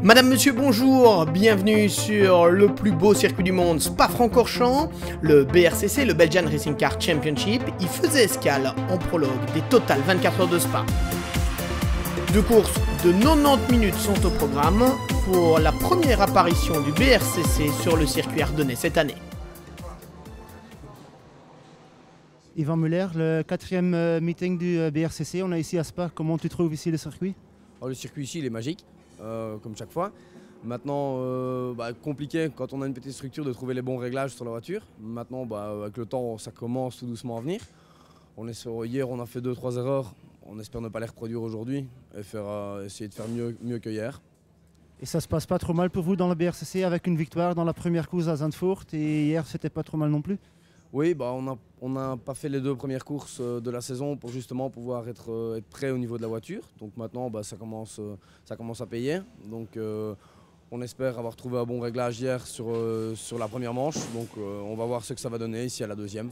Madame, monsieur, bonjour, bienvenue sur le plus beau circuit du monde, Spa-Francorchamps, le BRCC, le Belgian Racing Car Championship. Il faisait escale en prologue des Total 24 heures de Spa. Deux courses de 90 minutes sont au programme pour la première apparition du BRCC sur le circuit ardennais cette année. Yvan Muller, le 4e meeting du BRCC, on est ici à Spa. Comment tu trouves ici le circuit? Le circuit ici il est magique, comme chaque fois. Maintenant, compliqué quand on a une petite structure de trouver les bons réglages sur la voiture. Maintenant, avec le temps, ça commence tout doucement à venir. Hier, on a fait 2-3 erreurs. On espère ne pas les reproduire aujourd'hui et essayer de faire mieux que hier. Et ça se passe pas trop mal pour vous dans le BRCC avec une victoire dans la première course à Zandvoort et hier c'était pas trop mal non plus? Oui, on n'a pas fait les 2 premières courses de la saison pour justement pouvoir être prêt au niveau de la voiture. Donc maintenant, ça commence à payer. Donc on espère avoir trouvé un bon réglage hier sur la première manche. Donc on va voir ce que ça va donner ici à la deuxième.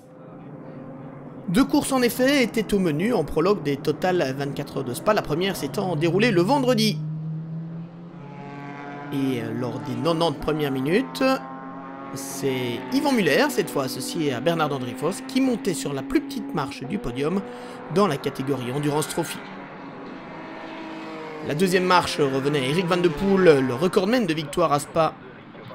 Deux courses en effet étaient au menu en prologue des Total 24 heures de Spa, la première s'étant déroulée le vendredi. Et lors des 90 premières minutes, c'est Yvan Muller, cette fois associé à Bernard Dandrifos, qui montait sur la plus petite marche du podium dans la catégorie Endurance Trophy. La deuxième marche revenait à Eric Van de Poel, le recordman de victoire à Spa,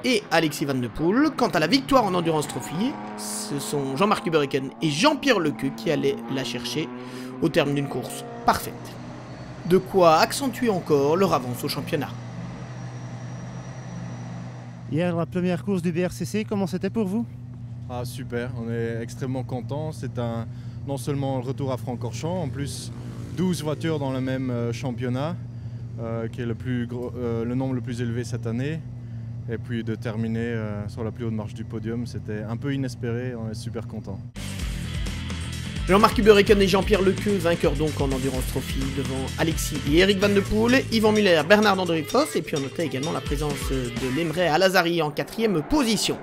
et Alexis Van de Poel. Quant à la victoire en Endurance Trophy, ce sont Jean-Marc Ubereken et Jean-Pierre Lequeux qui allaient la chercher au terme d'une course parfaite. De quoi accentuer encore leur avance au championnat. Hier, la première course du BRCC, comment c'était pour vous? Super, on est extrêmement contents. C'est non seulement un retour à Francorchamps, en plus 12 voitures dans le même championnat, qui est le nombre le plus élevé cette année. Et puis de terminer sur la plus haute marche du podium, c'était un peu inespéré, on est super contents. Jean-Marc Ubereken et Jean-Pierre Lequeux, vainqueurs donc en Endurance Trophy devant Alexis et Eric Van de Poel, Yvan Muller, Bernard Dandrifos, et puis on notait également la présence de Lemray Alazari en 4e position.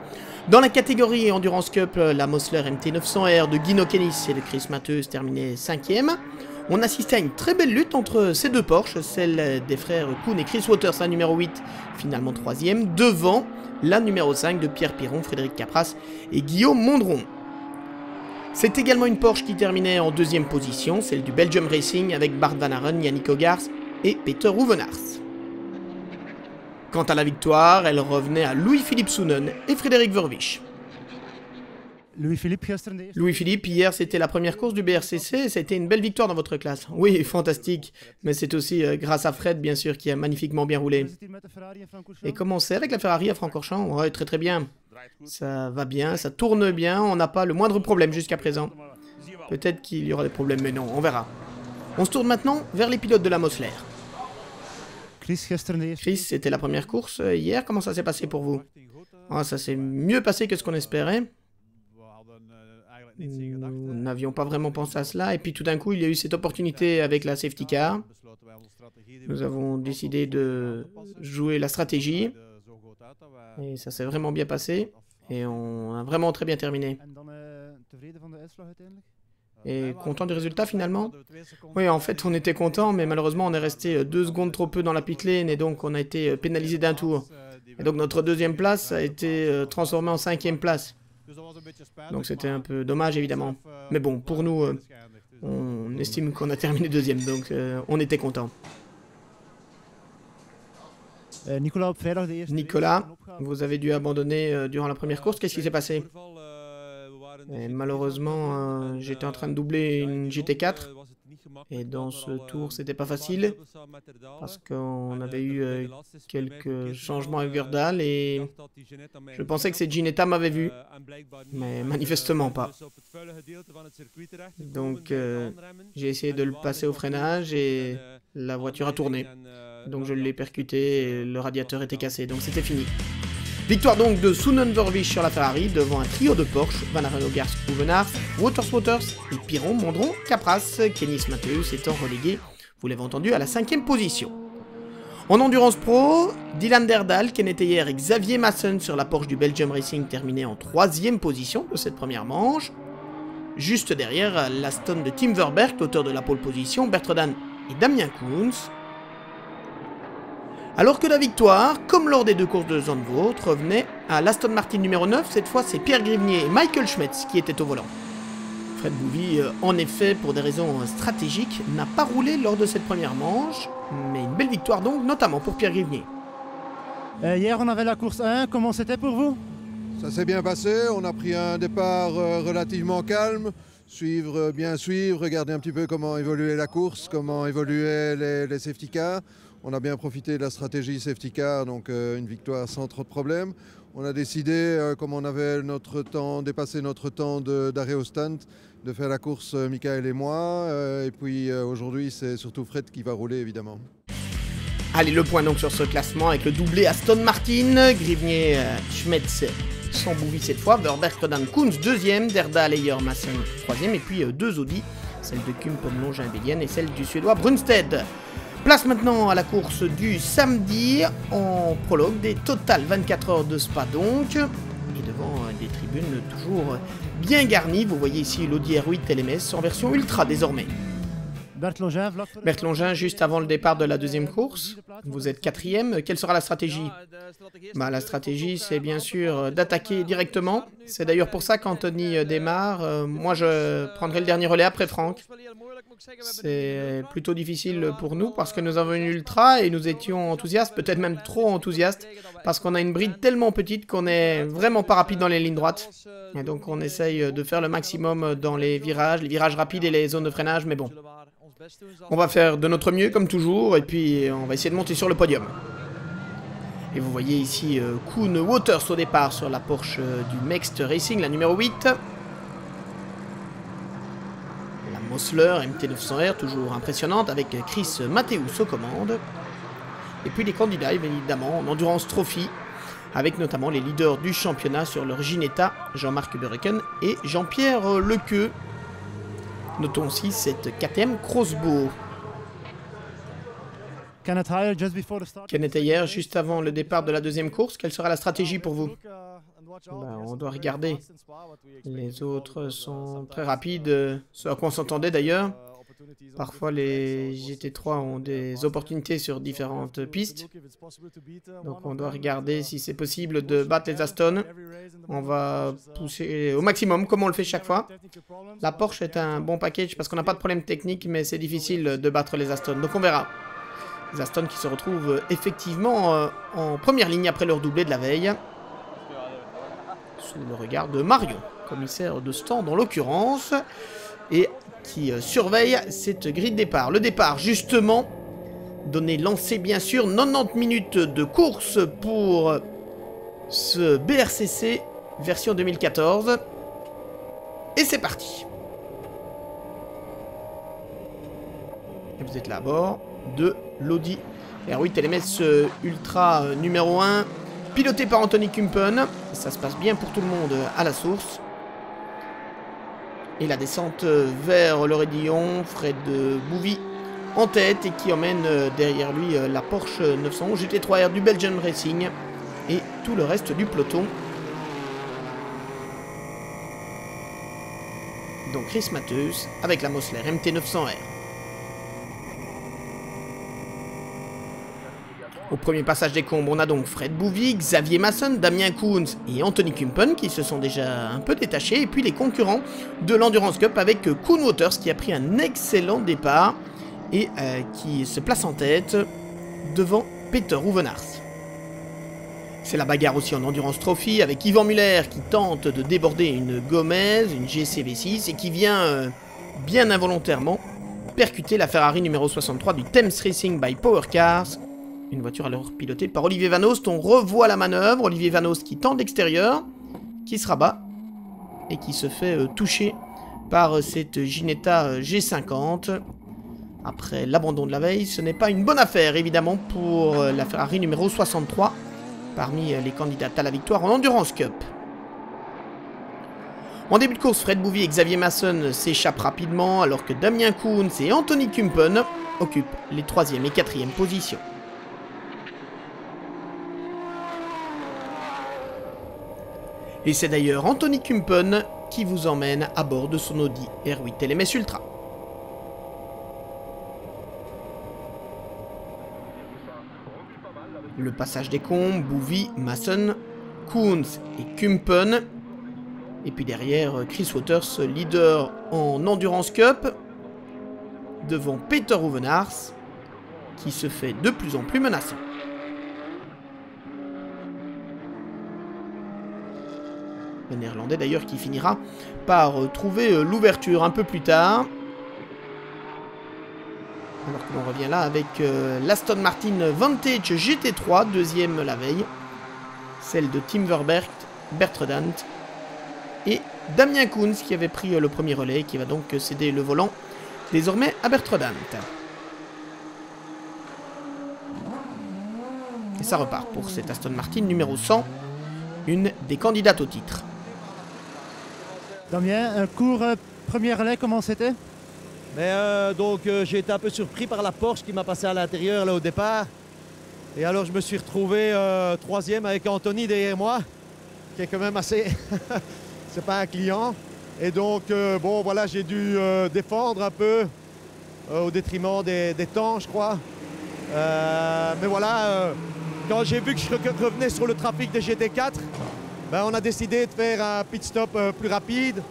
Dans la catégorie Endurance Cup, la Mosler MT900R de Guy Nokenis et de Chris Matheus terminait 5e. On assistait à une très belle lutte entre ces deux Porsche, celle des frères Kuhn et Chris Waters, la numéro 8, finalement 3e, devant la numéro 5 de Pierre Piron, Frédéric Capras et Guillaume Mondron. C'est également une Porsche qui terminait en 2e position, celle du Belgium Racing avec Bart Van Aren, Yannick Ogars et Peter Rouvenars. Quant à la victoire, elle revenait à Louis-Philippe Sounen et Frédéric Verwisch. Louis-Philippe, hier c'était la première course du BRCC, c'était une belle victoire dans votre classe. Oui, fantastique, mais c'est aussi grâce à Fred bien sûr qui a magnifiquement bien roulé. Et comment c'est avec la Ferrari à Francorchamps? Ouais, très très bien. Ça va bien, ça tourne bien, on n'a pas le moindre problème jusqu'à présent. Peut-être qu'il y aura des problèmes, mais non, on verra. On se tourne maintenant vers les pilotes de la Mosler. Chris, c'était la première course hier, comment ça s'est passé pour vous? Ça s'est mieux passé que ce qu'on espérait. Nous n'avions pas vraiment pensé à cela, et puis tout d'un coup il y a eu cette opportunité avec la safety car. Nous avons décidé de jouer la stratégie, et ça s'est vraiment bien passé, et on a vraiment très bien terminé. Et content du résultat finalement? Oui, en fait on était content, mais malheureusement on est resté 2 secondes trop peu dans la pit lane, et donc on a été pénalisé d'un tour. Et donc notre 2e place a été transformée en 5e place. Donc c'était un peu dommage évidemment. Mais bon, pour nous, on estime qu'on a terminé 2e, donc on était content. Nicolas, vous avez dû abandonner durant la première course, qu'est-ce qui s'est passé? Et malheureusement, j'étais en train de doubler une GT4. Et dans ce tour, c'était pas facile, parce qu'on avait eu quelques changements avec Gurdal, et je pensais que cette Ginetta m'avait vu, mais manifestement pas. Donc j'ai essayé de le passer au freinage, et la voiture a tourné. Donc je l'ai percuté, et le radiateur était cassé, donc c'était fini. Victoire donc de Sounen Verwisch sur la Ferrari devant un trio de Porsche, Van Aren, Ogars, Rouvenars, Waters et Piron, Mondron, Capras, Kennis Matheus étant relégué, vous l'avez entendu, à la 5e position. En Endurance Pro, Dylan Derdal, Kenneth Heyer et Xavier Masson sur la Porsche du Belgium Racing terminaient en 3e position de cette première manche. Juste derrière, l'Aston de Tim Verberg, auteur de la pole position, Bertredan et Damien Koons. Alors que la victoire, comme lors des deux courses de Zandvoort, revenait à l'Aston Martin numéro 9, cette fois c'est Pierre Grivnier et Michael Schmetz qui étaient au volant. Fred Bouvi, en effet, pour des raisons stratégiques, n'a pas roulé lors de cette première manche, mais une belle victoire donc, notamment pour Pierre Grivnier. Hier, on avait la course 1. Comment c'était pour vous? Ça s'est bien passé. On a pris un départ relativement calme. Bien suivre, regarder un petit peu comment évoluait la course, comment évoluaient les safety cars. On a bien profité de la stratégie safety car, donc une victoire sans trop de problèmes. On a décidé, comme on avait dépassé notre temps d'arrêt au stand, de faire la course Michael et moi. Et puis aujourd'hui, c'est surtout Fred qui va rouler, évidemment. Allez, le point donc sur ce classement avec le doublé Aston Martin, Grivnier, Schmetz, sans Bouvi cette fois, Verberg, Redan, Kunz deuxième, Derda, Leyer, Masson troisième, et puis deux Audi, celle de Kumpen, Longin, Bélienne et celle du Suédois Brunstedt. Place maintenant à la course du samedi, en prologue des totales 24 heures de Spa donc, et devant des tribunes toujours bien garnies. Vous voyez ici l'Audi R8 LMS en version ultra désormais. Bert Longin, juste avant le départ de la deuxième course, vous êtes quatrième. Quelle sera la stratégie? La stratégie, c'est bien sûr d'attaquer directement. C'est d'ailleurs pour ça qu'Anthony démarre. Moi, je prendrai le dernier relais après Franck. C'est plutôt difficile pour nous parce que nous avons une ultra et nous étions enthousiastes, peut-être même trop enthousiastes, parce qu'on a une bride tellement petite qu'on est vraiment pas rapide dans les lignes droites. Et donc on essaye de faire le maximum dans les virages rapides et les zones de freinage, mais bon. On va faire de notre mieux comme toujours et puis on va essayer de monter sur le podium. Et vous voyez ici Koen Wouters au départ sur la Porsche du Mext Racing, la numéro 8. La Mosler MT900R, toujours impressionnante, avec Chris Mathéus aux commandes. Et puis les candidats évidemment en Endurance Trophy, avec notamment les leaders du championnat sur leur Ginetta, Jean-Marc Bureken et Jean-Pierre Lequeux. Notons aussi cette KTM Crossbow. Kenneth Ayer, juste avant le départ de la deuxième course, quelle sera la stratégie pour vous? On doit regarder. Les autres sont très rapides, ce à quoi on s'entendait d'ailleurs. Parfois les GT3 ont des opportunités sur différentes pistes. Donc on doit regarder si c'est possible de battre les Aston. On va pousser au maximum comme on le fait chaque fois. La Porsche est un bon package parce qu'on n'a pas de problème technique, mais c'est difficile de battre les Aston. Donc on verra. Les Aston qui se retrouvent effectivement en première ligne après leur doublé de la veille. Sous le regard de Marion, commissaire de stand en l'occurrence. Et qui surveille cette grille de départ. Le départ, justement, donné lancé bien sûr, 90 minutes de course pour ce BRCC version 2014. Et c'est parti. Et vous êtes là à bord de l'Audi R8 LMS Ultra numéro 1, piloté par Anthony Kumpen. Ça se passe bien pour tout le monde à la source. Et la descente vers le raidillon, Fred Bouvi en tête et qui emmène derrière lui la Porsche 911 GT3R du Belgian Racing et tout le reste du peloton. Donc Chris Matthews avec la Mosler MT900R. Au premier passage des combes, on a donc Fred Bouvi, Xavier Masson, Damien Koens et Anthony Kumpen qui se sont déjà un peu détachés. Et puis les concurrents de l'Endurance Cup avec Koen Wouters qui a pris un excellent départ et qui se place en tête devant Peter Rouvenars. C'est la bagarre aussi en Endurance Trophy avec Yvan Muller qui tente de déborder une Gomez, une GCV6 et qui vient bien involontairement percuter la Ferrari numéro 63 du Thames Racing by Power Cars. Une voiture alors pilotée par Olivier Van Oost. On revoit la manœuvre. Olivier Van Oost qui tend d'extérieur, qui se rabat et qui se fait toucher par cette Ginetta G50. Après l'abandon de la veille, ce n'est pas une bonne affaire évidemment pour la Ferrari numéro 63 parmi les candidates à la victoire en Endurance Cup. En début de course, Fred Bouvi et Xavier Masson s'échappent rapidement alors que Damien Koens et Anthony Kumpen occupent les 3e et 4e positions. Et c'est d'ailleurs Anthony Kumpen qui vous emmène à bord de son Audi R8 LMS Ultra. Le passage des combes, Bouvy, Masson, Koons et Kumpen. Et puis derrière, Chris Waters, leader en Endurance Cup, devant Peter Hoevenaars, qui se fait de plus en plus menaçant. Le Néerlandais d'ailleurs qui finira par trouver l'ouverture un peu plus tard. Alors que l'on revient là avec l'Aston Martin Vantage GT3, deuxième la veille. Celle de Tim Verbergt, Bertredant et Damien Koons qui avait pris le premier relais et qui va donc céder le volant désormais à Bertredant. Et ça repart pour cette Aston Martin numéro 100, une des candidates au titre. Damien, un court premier relais, comment c'était? J'ai été un peu surpris par la Porsche qui m'a passé à l'intérieur là au départ. Et alors je me suis retrouvé troisième avec Anthony derrière moi, qui est quand même assez... c'est pas un client. Et donc voilà, j'ai dû défendre un peu au détriment des temps, je crois. Mais voilà, quand j'ai vu que je revenais sur le trafic des GT4, on a décidé de faire un pit stop plus rapide.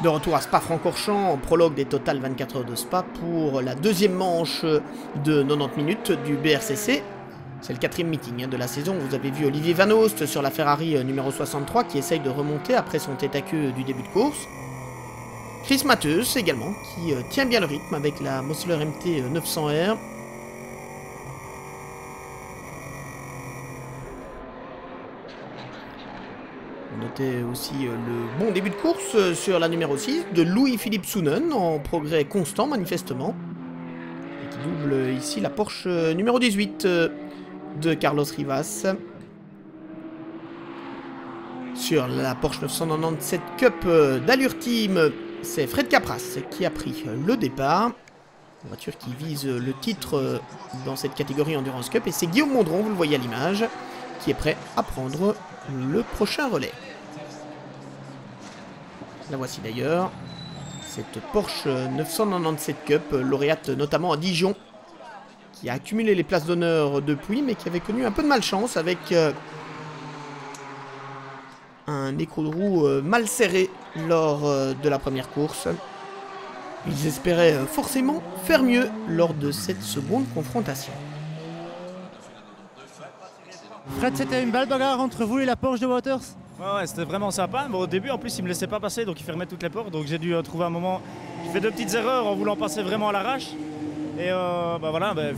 De retour à Spa-Francorchamps, en prologue des Total 24 heures de Spa pour la deuxième manche de 90 minutes du BRCC. C'est le 4e meeting de la saison. Vous avez vu Olivier Van Oost sur la Ferrari numéro 63 qui essaye de remonter après son tête-à-queue du début de course. Chris Matheus également qui tient bien le rythme avec la Mosler MT 900R. On notait aussi le bon début de course sur la numéro 6 de Louis-Philippe Soonen en progrès constant manifestement. Et qui double ici la Porsche numéro 18 de Carlos Rivas. Sur la Porsche 997 Cup d'Allure Team, c'est Fred Capras qui a pris le départ. Une voiture qui vise le titre dans cette catégorie Endurance Cup. Et c'est Guillaume Mondron, vous le voyez à l'image, qui est prêt à prendre le prochain relais. La voici d'ailleurs, cette Porsche 997 Cup, lauréate notamment à Dijon, qui a accumulé les places d'honneur depuis, mais qui avait connu un peu de malchance avec un écrou de roue mal serré lors de la première course. Ils espéraient forcément faire mieux lors de cette seconde confrontation. Fred, c'était une belle bagarre entre vous et la Porsche de Waters? Ouais, c'était vraiment sympa. Bon, au début, en plus, il me laissait pas passer, donc il fermait toutes les portes. Donc j'ai dû trouver un moment. J'ai fait 2 petites erreurs en voulant passer vraiment à l'arrache. Et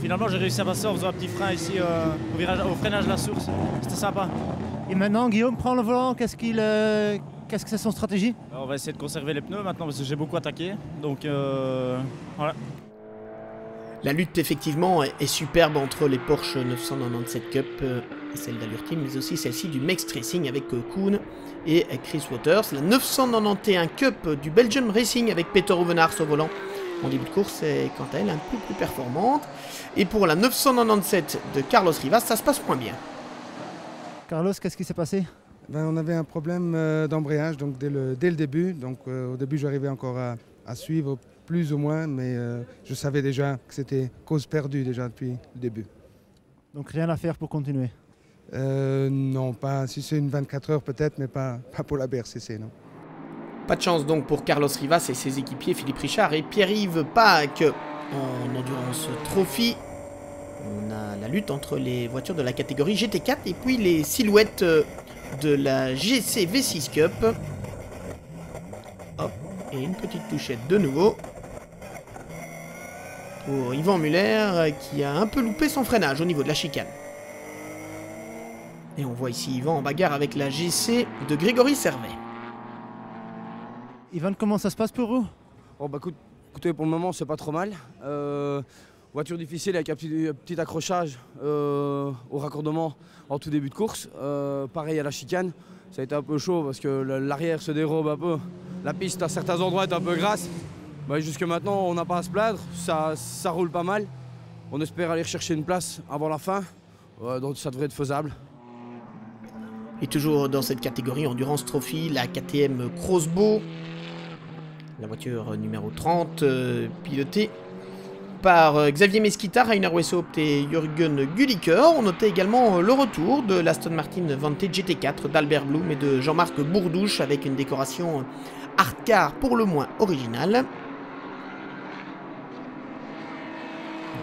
finalement, j'ai réussi à passer en faisant un petit frein ici au freinage de la source. C'était sympa. Et maintenant, Guillaume prend le volant. Qu'est-ce que c'est son stratégie? Alors, on va essayer de conserver les pneus maintenant parce que j'ai beaucoup attaqué. Donc voilà. La lutte effectivement est superbe entre les Porsche 997 Cup et celle d'Allure Team, mais aussi celle-ci du Mexed Racing avec Koen et Chris Waters. La 991 Cup du Belgium Racing avec Peter Hoevenaars au volant en début de course est quant à elle un peu plus performante. Et pour la 997 de Carlos Rivas, ça se passe moins bien. Carlos, qu'est-ce qui s'est passé? On avait un problème d'embrayage donc dès le début. Donc, au début, j'arrivais encore à suivre plus ou moins, mais je savais déjà que c'était cause perdue déjà depuis le début. Donc rien à faire pour continuer? Non, pas si c'est une 24 heures peut-être, mais pas pour la BRCC, non. Pas de chance donc pour Carlos Rivas et ses équipiers Philippe Richard et Pierre-Yves Pâques en Endurance Trophy. On a la lutte entre les voitures de la catégorie GT4 et puis les silhouettes de la GC V6 Cup. Hop, et une petite touchette de nouveau pour Yvan Muller qui a un peu loupé son freinage au niveau de la chicane. Et on voit ici Yvan en bagarre avec la GC de Grégory Servet. Yvan, comment ça se passe pour vous? Écoutez, pour le moment, c'est pas trop mal. Voiture difficile avec un petit accrochage au raccordement en tout début de course. Pareil à la chicane, ça a été un peu chaud parce que l'arrière se dérobe un peu. La piste à certains endroits est un peu grasse. Jusque maintenant, on n'a pas à se plaindre, ça roule pas mal. On espère aller rechercher une place avant la fin. Donc ça devrait être faisable. Et toujours dans cette catégorie Endurance Trophy, la KTM Crossbow. La voiture numéro 30, pilotée par Xavier Mesquita, Rainer Weishaupt et Jürgen Gulliker. On notait également le retour de l'Aston Martin Vantage GT4 d'Albert Blum et de Jean-Marc Bourdouche avec une décoration hardcar pour le moins originale.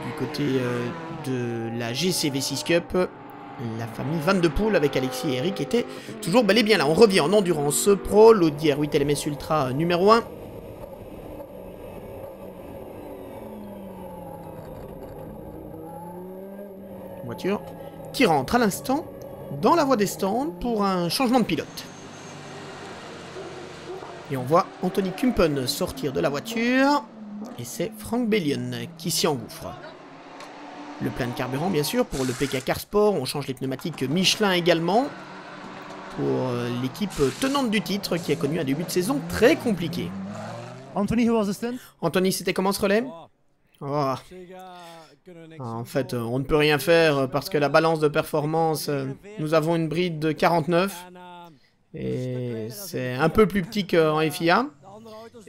Du côté de la GCV6 Cup, la famille Van de Poel avec Alexis et Eric était toujours bel et bien là. On revient en endurance pro, l'Audi R8 LMS Ultra numéro 1. Voiture qui rentre à l'instant dans la voie des stands pour un changement de pilote. Et on voit Anthony Kumpen sortir de la voiture et c'est Frank Bellion qui s'y engouffre. Le plein de carburant bien sûr pour le PK Car Sport, on change les pneumatiques Michelin également pour l'équipe tenante du titre qui a connu un début de saison très compliqué. Anthony, who was the stand? Anthony, c'était comment ce relais? Oh. En fait, on ne peut rien faire parce que la balance de performance, nous avons une bride de 49 et c'est un peu plus petit qu'en FIA.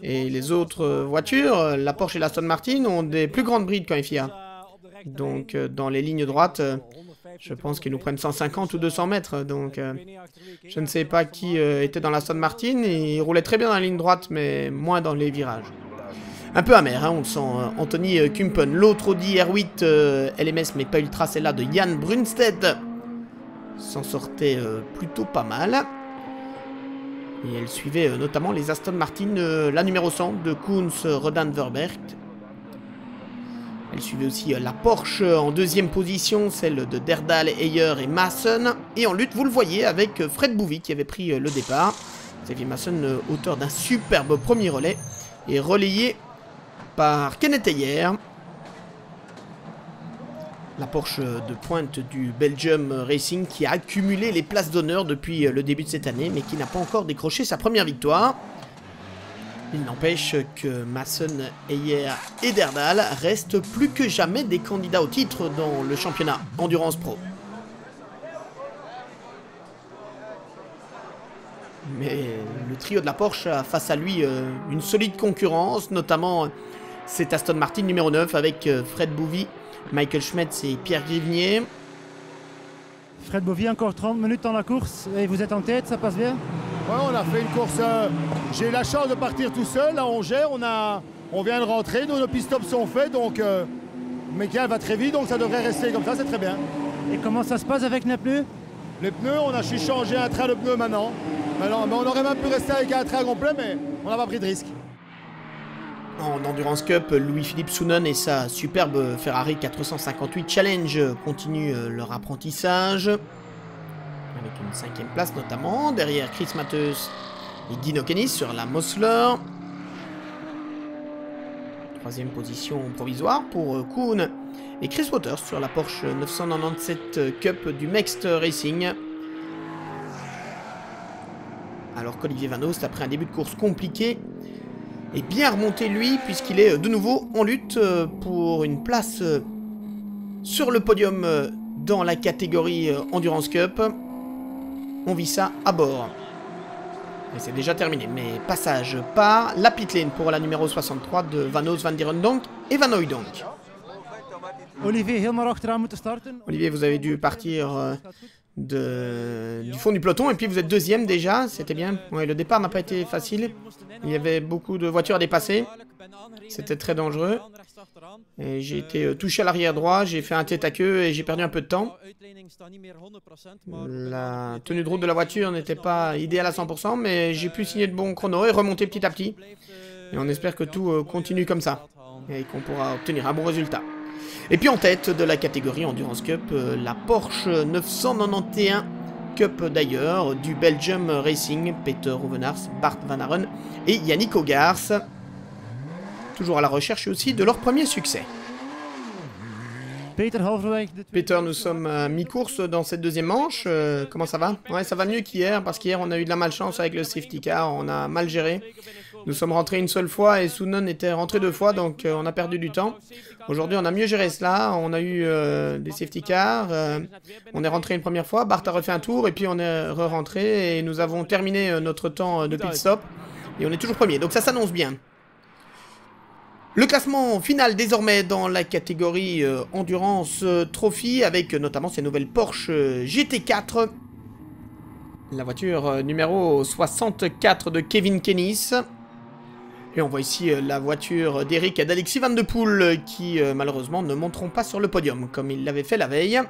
Et les autres voitures, la Porsche et l'Aston Martin, ont des plus grandes brides qu'en FIA. Donc dans les lignes droites, je pense qu'ils nous prennent 150 ou 200 mètres. Donc je ne sais pas qui était dans l'Aston Martin, il roulait très bien dans la ligne droite mais moins dans les virages. Un peu amer, hein, on le sent. Anthony Kumpen, l'autre Audi R8 LMS, mais pas Ultra, celle-là de Jan Brunstedt, s'en sortait plutôt pas mal. Et elle suivait notamment les Aston Martin, la numéro 100 de Koons, Rodan Verberg. Elle suivait aussi la Porsche en deuxième position, celle de Derdal, Heyer et Maassen. Et en lutte, vous le voyez, avec Fred Bouvy qui avait pris le départ. Xavier Maassen, auteur d'un superbe premier relais, et relayé par Kenneth Heyer. La Porsche de pointe du Belgium Racing qui a accumulé les places d'honneur depuis le début de cette année mais qui n'a pas encore décroché sa première victoire. Il n'empêche que Maassen, Heyer et Derdal restent plus que jamais des candidats au titre dans le championnat Endurance Pro. Mais le trio de la Porsche a face à lui une solide concurrence, notamment cet Aston Martin numéro 9 avec Fred Bouvy, Michael Schmetz et Pierre Grivnier. Fred Bouvy, encore 30 minutes dans la course et vous êtes en tête, ça passe bien? Ouais, on a fait une course, j'ai eu la chance de partir tout seul, là on gère, on vient de rentrer, nos pit stops sont faits, donc Michael va très vite, donc ça devrait rester comme ça, c'est très bien. Et comment ça se passe avec les pneus? Les pneus, on a changé un train de pneus maintenant. Mais on aurait même pu rester avec un train complet, mais on n'a pas pris de risque. En Endurance Cup, Louis-Philippe Sounon et sa superbe Ferrari 458 Challenge continuent leur apprentissage. Avec une 5e place notamment, derrière Chris Matheus et Dino Kennis sur la Mosler. 3e position provisoire pour Koen et Chris Waters sur la Porsche 997 Cup du Mext Racing. Alors qu'Olivier Van Oost, après un début de course compliqué, est bien remonté lui, puisqu'il est de nouveau en lutte pour une place sur le podium dans la catégorie Endurance Cup. On vit ça à bord. Et c'est déjà terminé, mais passage par la pit lane pour la numéro 63 de Van Oost, Van Dierendonck et Van Hooydonk. Olivier, helemaal achteraan moeten starten. Olivier, vous avez dû partir du fond du peloton et puis vous êtes deuxième déjà, c'était bien. Ouais, le départ n'a pas été facile, il y avait beaucoup de voitures à dépasser, c'était très dangereux. Et j'ai été touché à l'arrière droit, j'ai fait un tête à queue et j'ai perdu un peu de temps. La tenue de route de la voiture n'était pas idéale à 100%, mais j'ai pu signer de bons chronos et remonter petit à petit. Et on espère que tout continue comme ça et qu'on pourra obtenir un bon résultat. Et puis en tête de la catégorie Endurance Cup, la Porsche 991 Cup d'ailleurs, du Belgium Racing, Peter Rouvenars, Bart Van Aren et Yannick Hogars. Toujours à la recherche aussi de leur premier succès. Peter, halverwege de tweede. Peter, nous sommes à mi-course dans cette deuxième manche. Comment ça va? Ouais, ça va mieux qu'hier, parce qu'hier on a eu de la malchance avec le safety car, on a mal géré. Nous sommes rentrés une seule fois et Soonen était rentré 2 fois, donc on a perdu du temps. Aujourd'hui, on a mieux géré cela. On a eu des safety cars. On est rentré une première fois. Bart a refait un tour et puis on est re-rentré. Et nous avons terminé notre temps de pit stop. Et on est toujours premier. Donc ça s'annonce bien. Le classement final désormais dans la catégorie Endurance Trophy avec notamment ces nouvelles Porsche GT4. La voiture numéro 64 de Kevin Kennis. Et on voit ici la voiture d'Eric et d'Alexis Van de Poel qui malheureusement ne monteront pas sur le podium comme ils l'avaient fait la veille.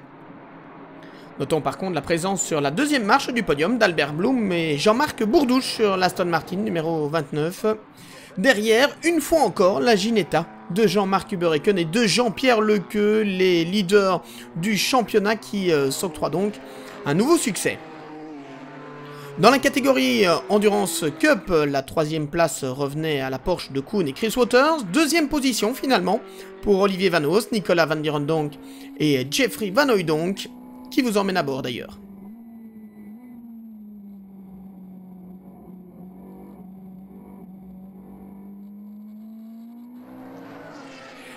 Notons par contre la présence sur la deuxième marche du podium d'Albert Blum et Jean-Marc Bourdouche sur l'Aston Martin numéro 29. Derrière, une fois encore, la Ginetta de Jean-Marc Hubbereken et de Jean-Pierre Lequeux, les leaders du championnat qui s'octroient donc un nouveau succès. Dans la catégorie Endurance Cup, la 3e place revenait à la Porsche de Koen et Chris Waters. 2e position finalement pour Olivier Van Oost, Nicolas Van Dierendonck et Jeffrey Van Hooydonk, qui vous emmène à bord d'ailleurs.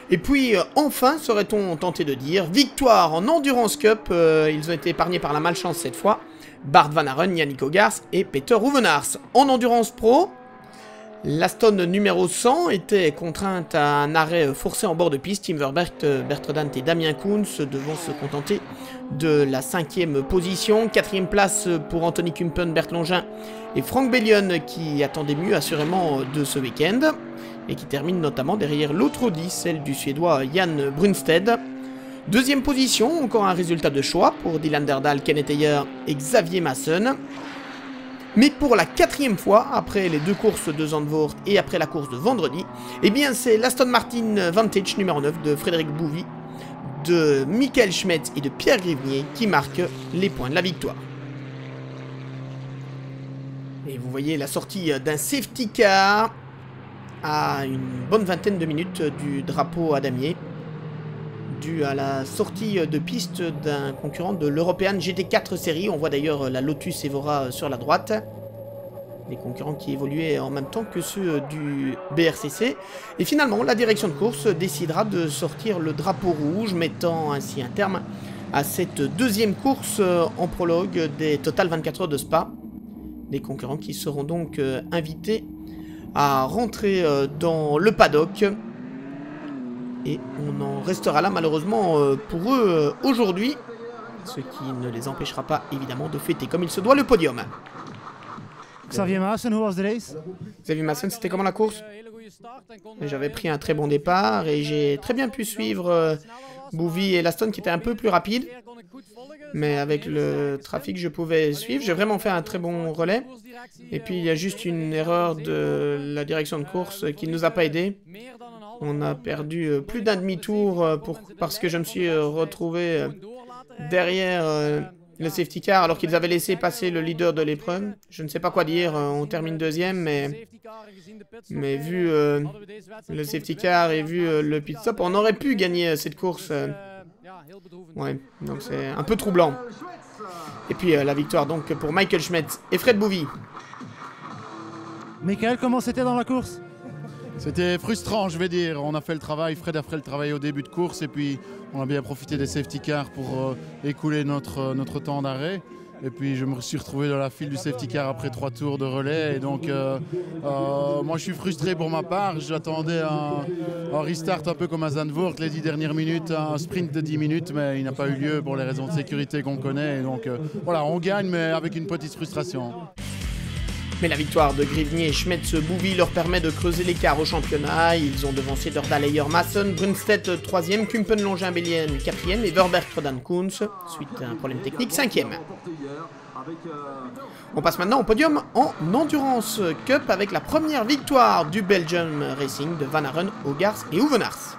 Et puis, enfin, serait-on tenté de dire, victoire en Endurance Cup, ils ont été épargnés par la malchance cette fois. Bart Van Aeren, Yannick Hogarth et Peter Rouvenaars. En Endurance Pro, l'Aston numéro 100 était contrainte à un arrêt forcé en bord de piste. Tim Verbergt, Bertrand et Damien Koens devront se contenter de la 5e position. 4e place pour Anthony Kumpen, Bert Longin et Frank Bellion qui attendait mieux assurément de ce week-end. Et qui termine notamment derrière l'autre Audi, celle du Suédois Jan Brunsted. 2e position, encore un résultat de choix pour Dylan Derdal, Kenneth Ayer et Xavier Masson. Mais pour la 4e fois, après les 2 courses de Zandvoort et après la course de vendredi, eh bien c'est l'Aston Martin Vantage numéro 9 de Frédéric Bouvy, de Michael Schmetz et de Pierre Grivnier qui marquent les points de la victoire. Et vous voyez la sortie d'un safety car à une bonne vingtaine de minutes du drapeau à damier, dû à la sortie de piste d'un concurrent de l'European GT4 série. On voit d'ailleurs la Lotus Evora sur la droite. Des concurrents qui évoluaient en même temps que ceux du BRCC. Et finalement, la direction de course décidera de sortir le drapeau rouge, mettant ainsi un terme à cette 2e course en prologue des Total 24 heures de Spa. Des concurrents qui seront donc invités à rentrer dans le paddock. Et on en restera là malheureusement pour eux aujourd'hui. Ce qui ne les empêchera pas évidemment de fêter comme il se doit le podium. Xavier Maassen, hoe was de race? Xavier Maassen, c'était comment la course? J'avais pris un très bon départ et j'ai très bien pu suivre Bouvy et l'Aston qui était un peu plus rapide. Mais avec le trafic, je pouvais suivre. J'ai vraiment fait un très bon relais. Et puis, il y a juste une erreur de la direction de course qui ne nous a pas aidés. On a perdu plus d'un demi-tour parce que je me suis retrouvé derrière le safety car alors qu'ils avaient laissé passer le leader de l'épreuve. Je ne sais pas quoi dire. On termine 2e, mais vu le safety car et vu le pit stop, on aurait pu gagner cette course. Ouais, donc c'est un peu troublant. Et puis la victoire donc pour Michael Schmetz et Fred Bouvy. Michael, comment c'était dans la course? C'était frustrant, je vais dire. On a fait le travail, Fred a fait le travail au début de course et puis on a bien profité des safety cars pour écouler notre temps d'arrêt. Et puis je me suis retrouvé dans la file du safety car après 3 tours de relais. Et donc moi je suis frustré pour ma part. J'attendais un restart un peu comme à Zandvoort, les 10 dernières minutes, un sprint de 10 minutes, mais il n'a pas eu lieu pour les raisons de sécurité qu'on connaît. Et donc voilà, on gagne mais avec une petite frustration. Mais la victoire de Grivnier et Schmetz-Bouvy leur permet de creuser l'écart au championnat. Ils ont devancé Derdal, Ayer, Masson, Brunstedt 3e, Kumpen, Longin, Bellion 4e et Verbergt, Rodan, Koens, suite à un problème technique, 5e. On passe maintenant au podium en Endurance Cup avec la première victoire du Belgium Racing de Van Aeren, Hogarth et Hoovenaars.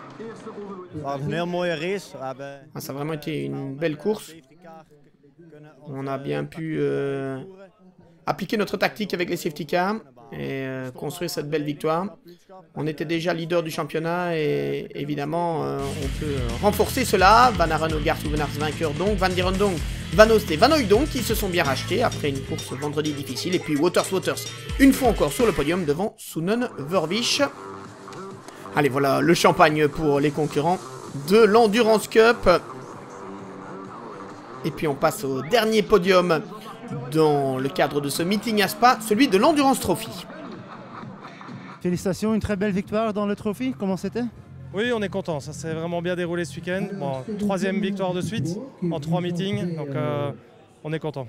Ça a vraiment été une belle course. On a bien pu appliquer notre tactique avec les safety cars et construire cette belle victoire. On était déjà leader du championnat et évidemment on peut renforcer cela. Van Aren, Hogarth, Ouvenars vainqueur donc, Van Dieren donc, Van Oost et Van Hooydonk qui se sont bien rachetés après une course vendredi difficile. Et puis Wouters une fois encore sur le podium devant Soonen Verwich. Allez, voilà le champagne pour les concurrents de l'Endurance Cup. Et puis on passe au dernier podium dans le cadre de ce meeting à Spa, celui de l'Endurance Trophy. Félicitations, une très belle victoire dans le Trophy. Comment c'était? Oui, on est content. Ça s'est vraiment bien déroulé ce week-end. Bon, 3e victoire de suite en 3 meetings, donc on est content.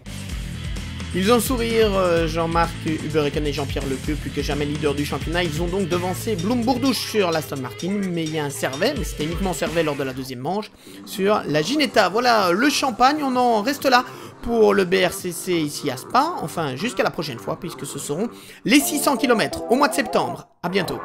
Ils ont le sourire, Jean-Marc Hubbereken et Jean-Pierre Lecœur, plus que jamais leader du championnat. Ils ont donc devancé Bloom Bourdouche sur l'Aston Martin, mais il y a un Servet, mais c'était uniquement Servet lors de la deuxième manche, sur la Ginetta. Voilà le champagne, on en reste là pour le BRCC ici à Spa. Enfin, jusqu'à la prochaine fois, puisque ce seront les 600 km au mois de septembre. À bientôt.